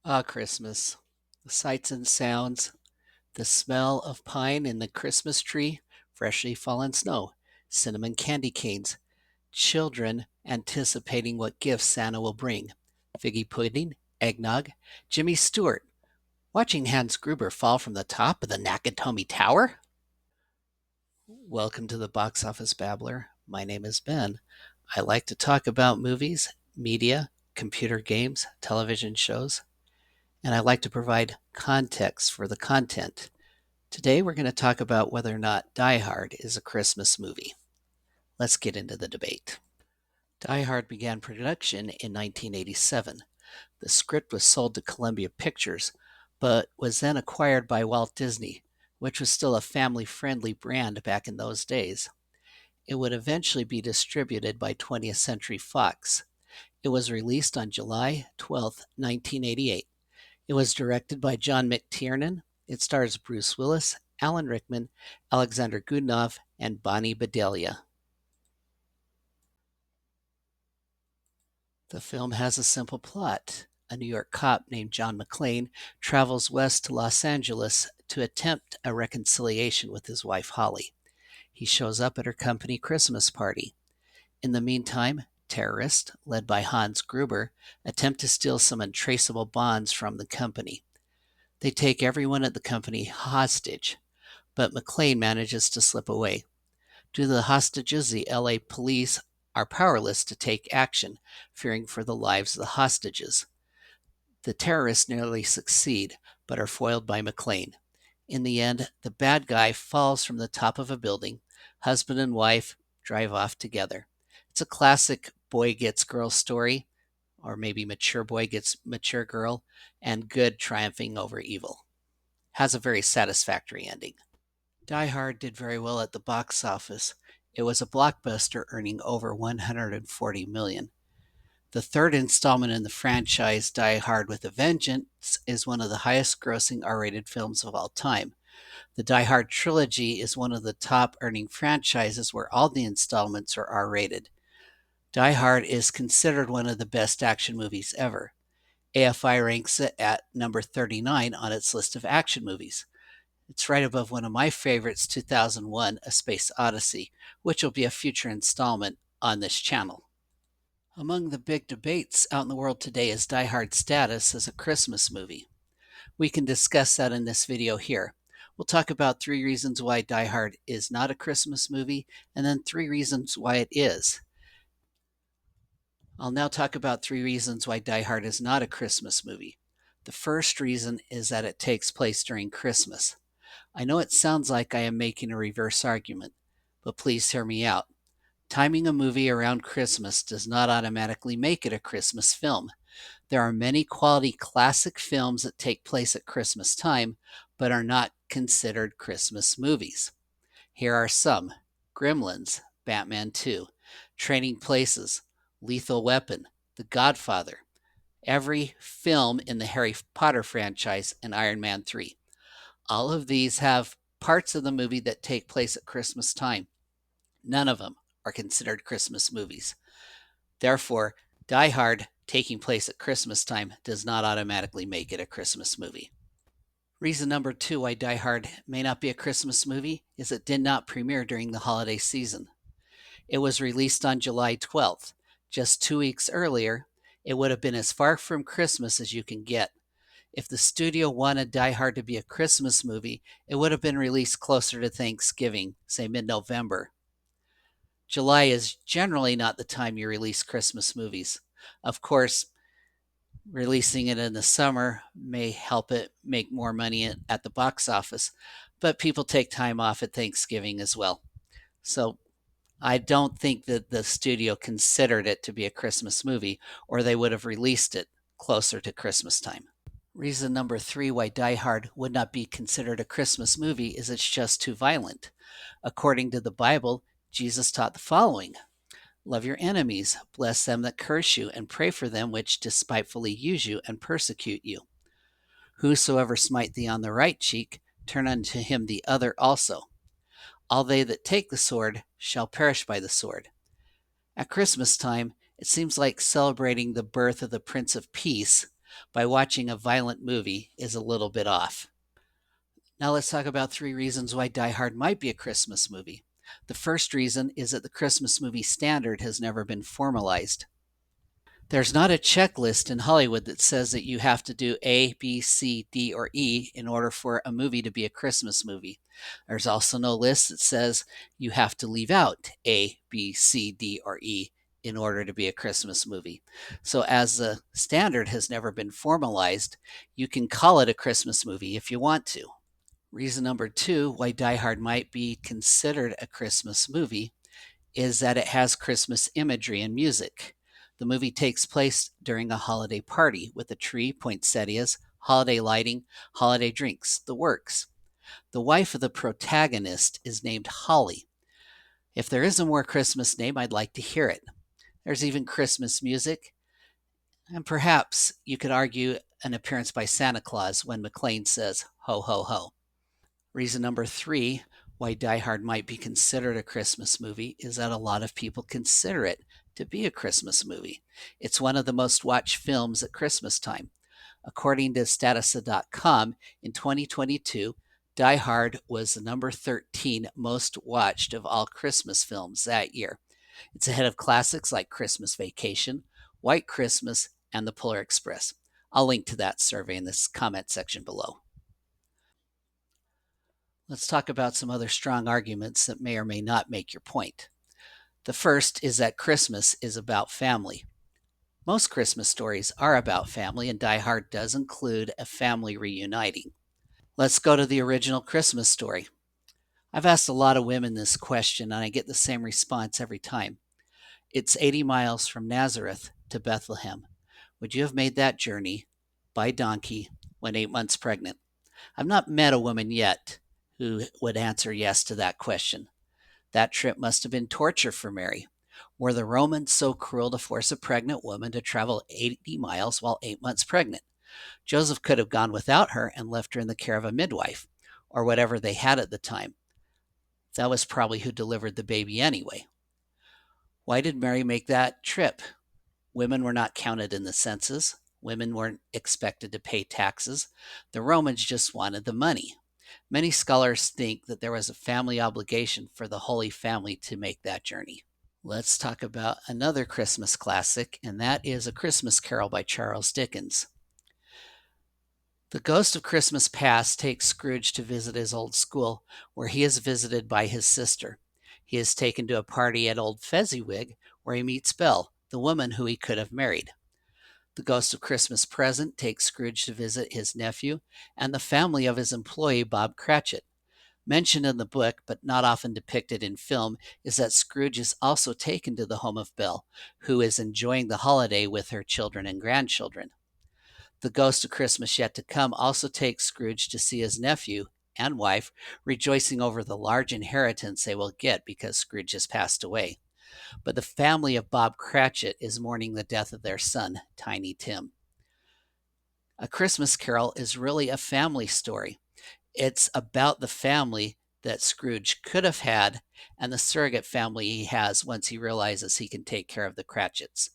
Ah, Christmas. The sights and sounds, the smell of pine in the Christmas tree, freshly fallen snow, cinnamon candy canes, children anticipating what gifts Santa will bring, figgy pudding, eggnog, Jimmy Stewart, watching Hans Gruber fall from the top of the Nakatomi Tower. Welcome to the Box Office Babbler. My name is Ben. I like to talk about movies, media, computer games, television shows, and I like to provide context for the content. Today, we're going to talk about whether or not Die Hard is a Christmas movie. Let's get into the debate. Die Hard began production in 1987. The script was sold to Columbia Pictures, but was then acquired by Walt Disney, which was still a family friendly brand back in those days. It would eventually be distributed by 20th Century Fox. It was released on July 12, 1988. It was directed by John McTiernan. It stars Bruce Willis, Alan Rickman, Alexander Goodenough, and Bonnie Bedelia. The film has a simple plot. A New York cop named John McClane travels west to Los Angeles to attempt a reconciliation with his wife Holly. He shows up at her company Christmas party. In the meantime, terrorists, led by Hans Gruber, attempt to steal some untraceable bonds from the company. They take everyone at the company hostage, but McClane manages to slip away. Due to the hostages, the LA police are powerless to take action, fearing for the lives of the hostages. The terrorists nearly succeed, but are foiled by McClane. In the end, the bad guy falls from the top of a building. Husband and wife drive off together. It's a classic boy gets girl story, or maybe mature boy gets mature girl, and good triumphing over evil. Has a very satisfactory ending. Die Hard did very well at the box office. It was a blockbuster, earning over 140 million. The third installment in the franchise, Die Hard with a Vengeance, is one of the highest grossing R-rated films of all time. The Die Hard trilogy is one of the top earning franchises where all the installments are R-rated. Die Hard is considered one of the best action movies ever. AFI ranks it at number 39 on its list of action movies. It's right above one of my favorites, 2001 A Space Odyssey, which will be a future installment on this channel. Among the big debates out in the world today is Die Hard's status as a Christmas movie. We can discuss that in this video here. We'll talk about 3 reasons why Die Hard is not a Christmas movie, and then 3 reasons why it is. I'll now talk about 3 reasons why Die Hard is not a Christmas movie. The first reason is that it takes place during Christmas. I know it sounds like I am making a reverse argument, but please hear me out. Timing a movie around Christmas does not automatically make it a Christmas film. There are many quality classic films that take place at Christmas time, but are not considered Christmas movies. Here are some: Gremlins, Batman 2, Trading Places, Lethal Weapon, The Godfather, every film in the Harry Potter franchise, and Iron Man 3. All of these have parts of the movie that take place at Christmas time. None of them are considered Christmas movies. Therefore, Die Hard taking place at Christmas time does not automatically make it a Christmas movie. Reason number 2 why Die Hard may not be a Christmas movie is it did not premiere during the holiday season. It was released on July 12th. Just 2 weeks earlier, it would have been as far from Christmas as you can get. If the studio wanted Die Hard to be a Christmas movie, it would have been released closer to Thanksgiving, say mid-November. July is generally not the time you release Christmas movies. Of course, releasing it in the summer may help it make more money at the box office, but people take time off at Thanksgiving as well. So I don't think that the studio considered it to be a Christmas movie, or they would have released it closer to Christmas time. Reason number 3 why Die Hard would not be considered a Christmas movie is it's just too violent. According to the Bible, Jesus taught the following: love your enemies, bless them that curse you, and pray for them which despitefully use you and persecute you. Whosoever smite thee on the right cheek, turn unto him the other also. All they that take the sword shall perish by the sword. At Christmas time, it seems like celebrating the birth of the Prince of Peace, by watching a violent movie is a little bit off. Now let's talk about 3 reasons why Die Hard might be a Christmas movie. The first reason is that the Christmas movie standard has never been formalized. There's not a checklist in Hollywood that says that you have to do A, B, C, D, or E in order for a movie to be a Christmas movie. There's also no list that says you have to leave out A, B, C, D, or E in order to be a Christmas movie. So, as the standard has never been formalized, you can call it a Christmas movie if you want to. Reason number 2 why Die Hard might be considered a Christmas movie is that it has Christmas imagery and music. The movie takes place during a holiday party with a tree, poinsettias, holiday lighting, holiday drinks, the works. The wife of the protagonist is named Holly. If there is a more Christmas name, I'd like to hear it. There's even Christmas music, and perhaps you could argue an appearance by Santa Claus when McClane says, ho, ho, ho. Reason number 3 why Die Hard might be considered a Christmas movie is that a lot of people consider it to be a Christmas movie. It's one of the most watched films at Christmas time. According to Statista.com, in 2022, Die Hard was the number 13 most watched of all Christmas films that year. It's ahead of classics like Christmas Vacation, White Christmas, and The Polar Express. I'll link to that survey in this comment section below. Let's talk about some other strong arguments that may or may not make your point. The first is that Christmas is about family. Most Christmas stories are about family, and Die Hard does include a family reuniting. Let's go to the original Christmas story. I've asked a lot of women this question, and I get the same response every time. It's 80 miles from Nazareth to Bethlehem. Would you have made that journey by donkey when 8 months pregnant? I've not met a woman yet who would answer yes to that question. That trip must have been torture for Mary. Were the Romans so cruel to force a pregnant woman to travel 80 miles while 8 months pregnant? Joseph could have gone without her and left her in the care of a midwife, or whatever they had at the time. That was probably who delivered the baby anyway. Why did Mary make that trip? Women were not counted in the census. Women weren't expected to pay taxes. The Romans just wanted the money. Many scholars think that there was a family obligation for the Holy Family to make that journey. Let's talk about another Christmas classic, and that is A Christmas Carol by Charles Dickens. The ghost of Christmas Past takes Scrooge to visit his old school, where he is visited by his sister. He is taken to a party at Old Fezziwig, where he meets Belle, the woman who he could have married. The ghost of Christmas Present takes Scrooge to visit his nephew and the family of his employee, Bob Cratchit. Mentioned in the book, but not often depicted in film, is that Scrooge is also taken to the home of Belle, who is enjoying the holiday with her children and grandchildren. The Ghost of Christmas Yet to Come also takes Scrooge to see his nephew and wife, rejoicing over the large inheritance they will get because Scrooge has passed away. But the family of Bob Cratchit is mourning the death of their son, Tiny Tim. A Christmas Carol is really a family story. It's about the family that Scrooge could have had and the surrogate family he has once he realizes he can take care of the Cratchits.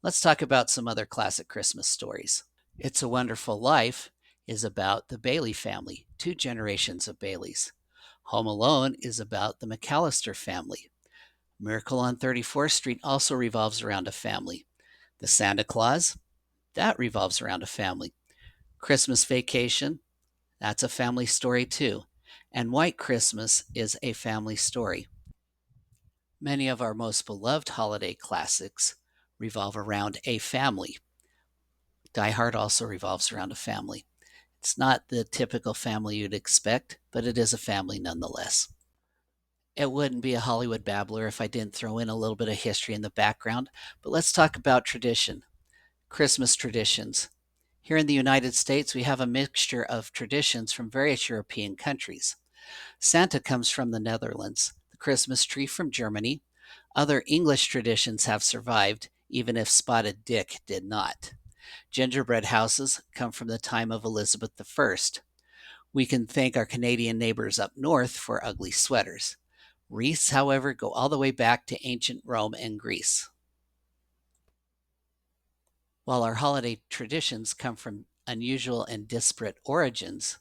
Let's talk about some other classic Christmas stories. It's a Wonderful Life is about the Bailey family, 2 generations of Baileys. Home Alone is about the McAllister family. Miracle on 34th Street also revolves around a family. The Santa Claus, that revolves around a family. Christmas Vacation, that's a family story too. And White Christmas is a family story. Many of our most beloved holiday classics revolve around a family. Die Hard also revolves around a family. It's not the typical family you'd expect, but it is a family nonetheless. It wouldn't be a Hollywood babbler if I didn't throw in a little bit of history in the background, but let's talk about tradition. Christmas traditions. Here in the United States, we have a mixture of traditions from various European countries. Santa comes from the Netherlands, the Christmas tree from Germany. Other English traditions have survived, even if Spotted Dick did not. Gingerbread houses come from the time of Elizabeth I. We can thank our Canadian neighbors up north for ugly sweaters. Wreaths, however, go all the way back to ancient Rome and Greece. While our holiday traditions come from unusual and disparate origins,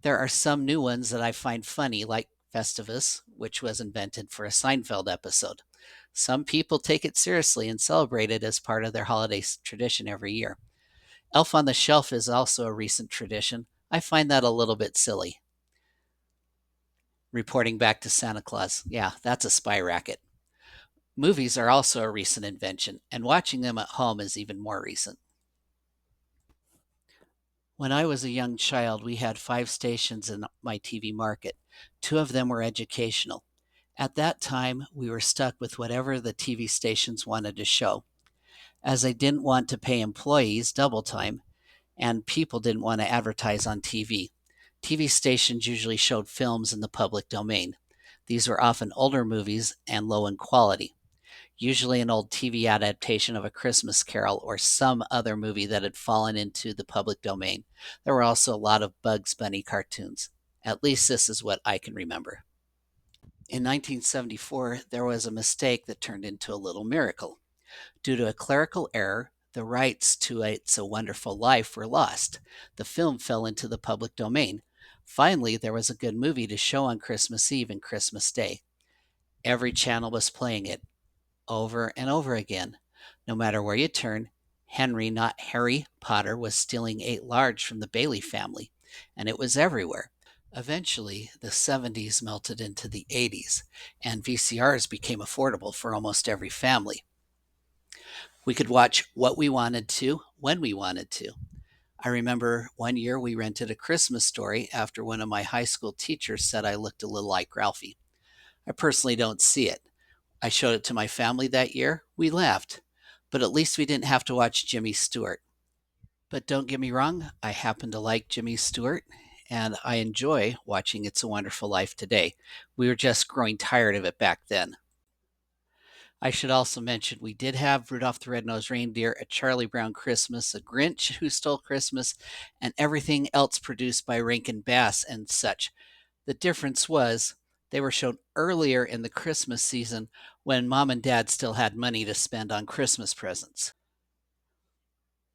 there are some new ones that I find funny, like Festivus, which was invented for a Seinfeld episode. Some people take it seriously and celebrate it as part of their holiday tradition every year. Elf on the Shelf is also a recent tradition. I find that a little bit silly. Reporting back to Santa Claus. Yeah, that's a spy racket. Movies are also a recent invention, and watching them at home is even more recent. When I was a young child, we had 5 stations in my TV market. 2 of them were educational. At that time, we were stuck with whatever the TV stations wanted to show. As they didn't want to pay employees double time, and people didn't want to advertise on TV. TV stations usually showed films in the public domain. These were often older movies and low in quality, usually an old TV adaptation of A Christmas Carol or some other movie that had fallen into the public domain. There were also a lot of Bugs Bunny cartoons. At least this is what I can remember. In 1974, there was a mistake that turned into a little miracle. Due to a clerical error, the rights to It's a Wonderful Life were lost. The film fell into the public domain. Finally, there was a good movie to show on Christmas Eve and Christmas Day. Every channel was playing it over and over again. No matter where you turn, Henry, not Harry Potter, was stealing 8 large from the Bailey family, and it was everywhere. Eventually, the 70s melted into the 80s, and VCRs became affordable for almost every family. We could watch what we wanted to, when we wanted to. I remember one year we rented A Christmas Story after one of my high school teachers said I looked a little like Ralphie. I personally don't see it. I showed it to my family that year. We laughed. But at least we didn't have to watch Jimmy Stewart. But don't get me wrong, I happen to like Jimmy Stewart, and I enjoy watching It's a Wonderful Life today. We were just growing tired of it back then. I should also mention we did have Rudolph the Red-Nosed Reindeer, A Charlie Brown Christmas, A Grinch Who Stole Christmas, and everything else produced by Rankin Bass and such. The difference was they were shown earlier in the Christmas season when mom and dad still had money to spend on Christmas presents.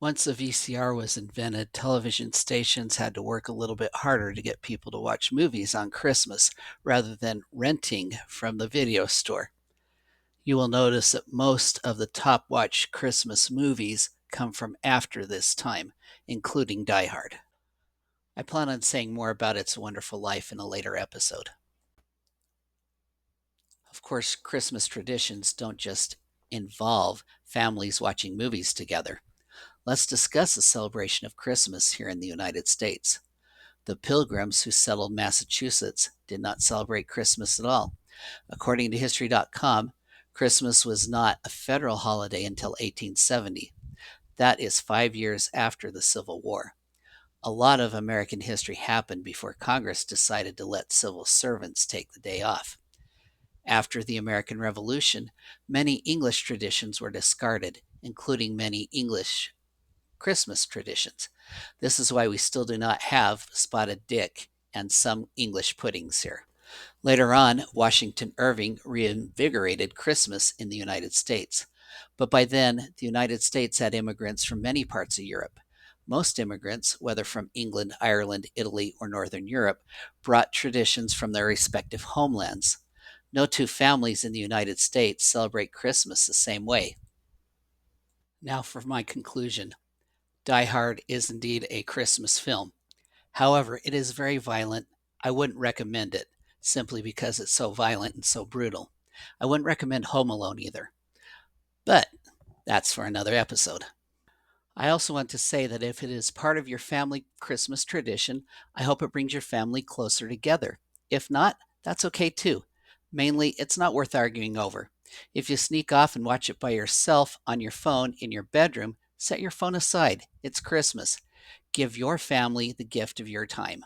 Once the VCR was invented, television stations had to work a little bit harder to get people to watch movies on Christmas rather than renting from the video store. You will notice that most of the top watched Christmas movies come from after this time, including Die Hard. I plan on saying more about It's a Wonderful Life in a later episode. Of course, Christmas traditions don't just involve families watching movies together. Let's discuss the celebration of Christmas here in the United States. The Pilgrims who settled Massachusetts did not celebrate Christmas at all. According to History.com, Christmas was not a federal holiday until 1870. That is 5 years after the Civil War. A lot of American history happened before Congress decided to let civil servants take the day off. After the American Revolution, many English traditions were discarded, including many English Christmas traditions. This is why we still do not have spotted dick and some English puddings here. Later on, Washington Irving reinvigorated Christmas in the United States. But by then, the United States had immigrants from many parts of Europe. Most immigrants, whether from England, Ireland, Italy, or Northern Europe, brought traditions from their respective homelands. No two families in the United States celebrate Christmas the same way. Now for my conclusion. Die Hard is indeed a Christmas film. However, it is very violent. I wouldn't recommend it, simply because it's so violent and so brutal. I wouldn't recommend Home Alone either. But that's for another episode. I also want to say that if it is part of your family Christmas tradition, I hope it brings your family closer together. If not, that's okay too. Mainly, it's not worth arguing over. If you sneak off and watch it by yourself on your phone in your bedroom, set your phone aside. It's Christmas. Give your family the gift of your time.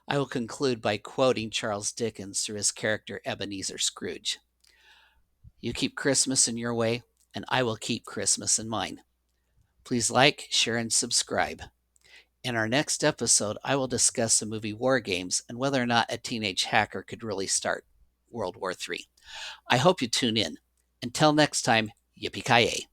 I will conclude by quoting Charles Dickens through his character Ebenezer Scrooge. You keep Christmas in your way, and I will keep Christmas in mine. Please like, share, and subscribe. In our next episode, I will discuss the movie War Games and whether or not a teenage hacker could really start World War III. I hope you tune in. Until next time, Yippee-ki-yay.